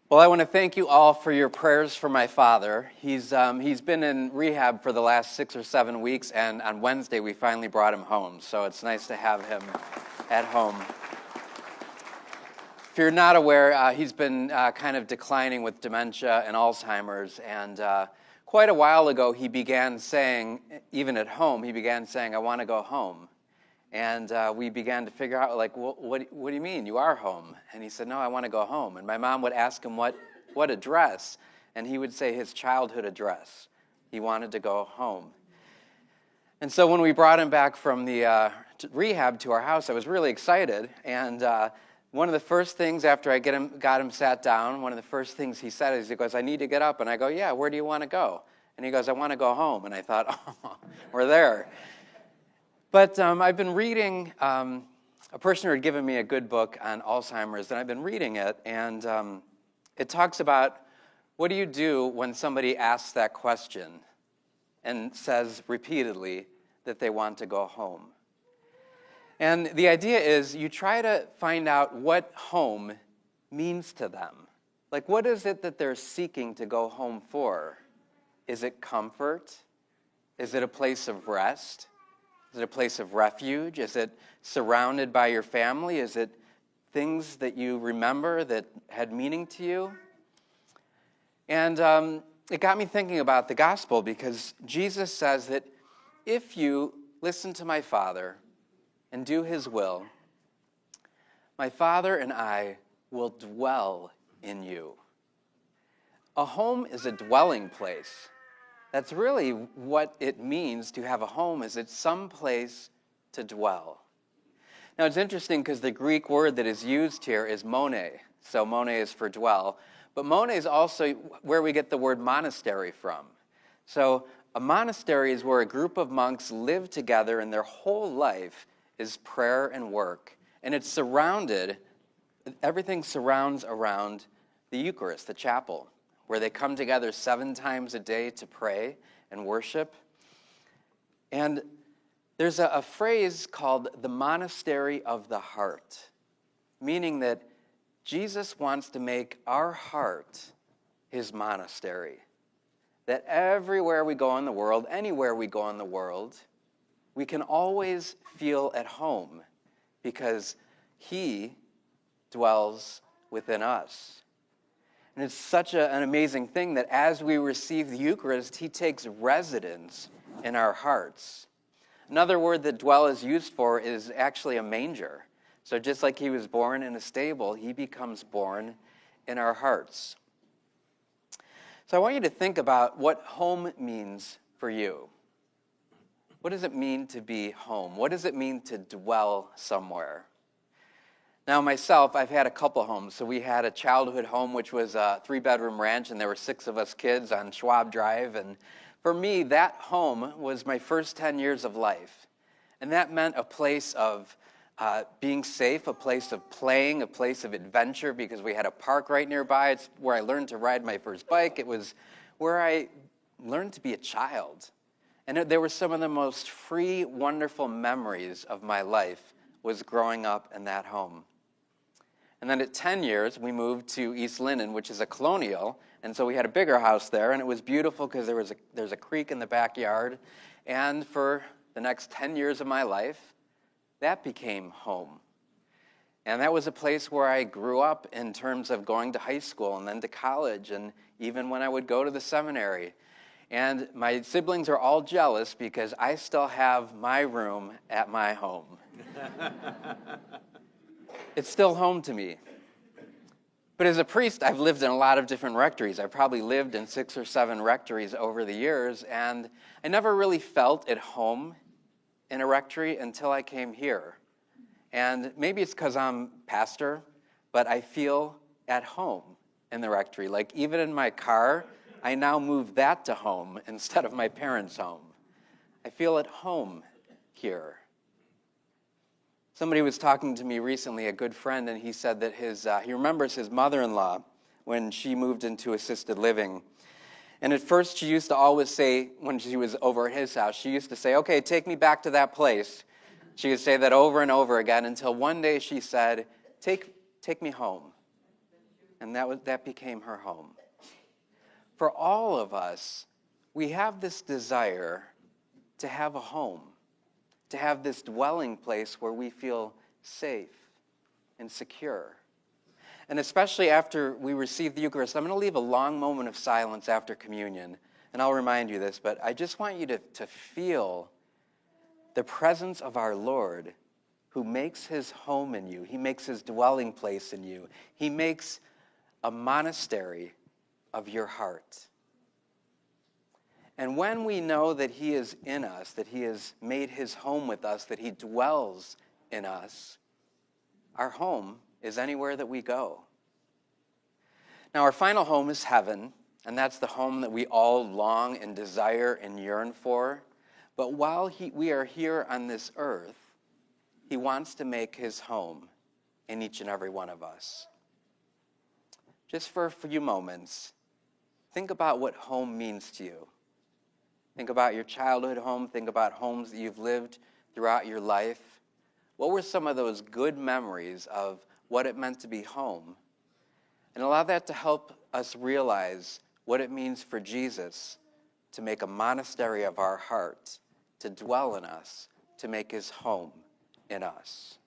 Well, I want to thank you all for your prayers for my father. He's been in rehab for the last 6 or 7 weeks, and on Wednesday we finally brought him home. So it's nice to have him at home. If you're not aware, he's been kind of declining with dementia and Alzheimer's, and quite a while ago he began saying, even at home, I want to go home. And we began to figure out, like, what do you mean? You are home. And he said, no, I want to go home. And my mom would ask him what address, and he would say his childhood address. He wanted to go home. And so when we brought him back from the rehab to our house, I was really excited. And one of the first things after I got him sat down, one of the first things he said is, he goes, I need to get up. And I go, yeah, where do you want to go? And he goes, I want to go home. And I thought, oh, we're there. But I've been reading, a person had given me a good book on Alzheimer's, and I've been reading it, and it talks about what do you do when somebody asks that question and says repeatedly that they want to go home. And the idea is you try to find out what home means to them. Like, what is it that they're seeking to go home for? Is it comfort? Is it a place of rest? Is it a place of refuge? Is it surrounded by your family? Is it things that you remember that had meaning to you? And it got me thinking about the gospel, because Jesus says that if you listen to my Father and do his will, my Father and I will dwell in you. A home is a dwelling place. That's really what it means to have a home, is it's some place to dwell. Now, it's interesting because the Greek word that is used here is mone. So mone is for dwell. But mone is also where we get the word monastery from. So a monastery is where a group of monks live together, and their whole life is prayer and work. And it's everything surrounds around the Eucharist, the chapel, where they come together 7 times a day to pray and worship. And there's a phrase called the monastery of the heart, meaning that Jesus wants to make our heart his monastery. That everywhere we go in the world, anywhere we go in the world, we can always feel at home because he dwells within us. And it's such an amazing thing that as we receive the Eucharist, he takes residence in our hearts. Another word that dwell is used for is actually a manger. So just like he was born in a stable, he becomes born in our hearts. So I want you to think about what home means for you. What does it mean to be home? What does it mean to dwell somewhere? Now, myself, I've had a couple homes. So we had a childhood home, which was a 3-bedroom ranch, and there were 6 of us kids on Schwab Drive. And for me, that home was my first 10 years of life. And that meant a place of being safe, a place of playing, a place of adventure, because we had a park right nearby. It's where I learned to ride my first bike. It was where I learned to be a child. And there were some of the most free, wonderful memories of my life was growing up in that home. And then at 10 years, we moved to East Linden, which is a colonial, and so we had a bigger house there, and it was beautiful because there's a creek in the backyard. And for the next 10 years of my life, that became home. And that was a place where I grew up in terms of going to high school and then to college, and even when I would go to the seminary. And my siblings are all jealous because I still have my room at my home. It's still home to me. But as a priest, I've lived in a lot of different rectories. I've probably lived in 6 or 7 rectories over the years, and I never really felt at home in a rectory until I came here. And maybe it's because I'm pastor, but I feel at home in the rectory. Like even in my car, I now move that to home instead of my parents' home. I feel at home here. Somebody was talking to me recently, a good friend, and he said that he remembers his mother-in-law when she moved into assisted living. And at first she used to always say, when she was over at his house, she used to say, okay, take me back to that place. She would say that over and over again until one day she said, take me home. and that became her home. For all of us, we have this desire to have a home, to have this dwelling place where we feel safe and secure. And especially after we receive the Eucharist, I'm going to leave a long moment of silence after communion, and I'll remind you this, but I just want you to feel the presence of our Lord, who makes his home in you. He makes his dwelling place in you. He makes a monastery of your heart. And when we know that he is in us, that he has made his home with us, that he dwells in us, our home is anywhere that we go. Now, our final home is heaven, and that's the home that we all long and desire and yearn for. But while we are here on this earth, he wants to make his home in each and every one of us. Just for a few moments, think about what home means to you. Think about your childhood home. Think about homes that you've lived throughout your life. What were some of those good memories of what it meant to be home? And allow that to help us realize what it means for Jesus to make a monastery of our heart, to dwell in us, to make his home in us.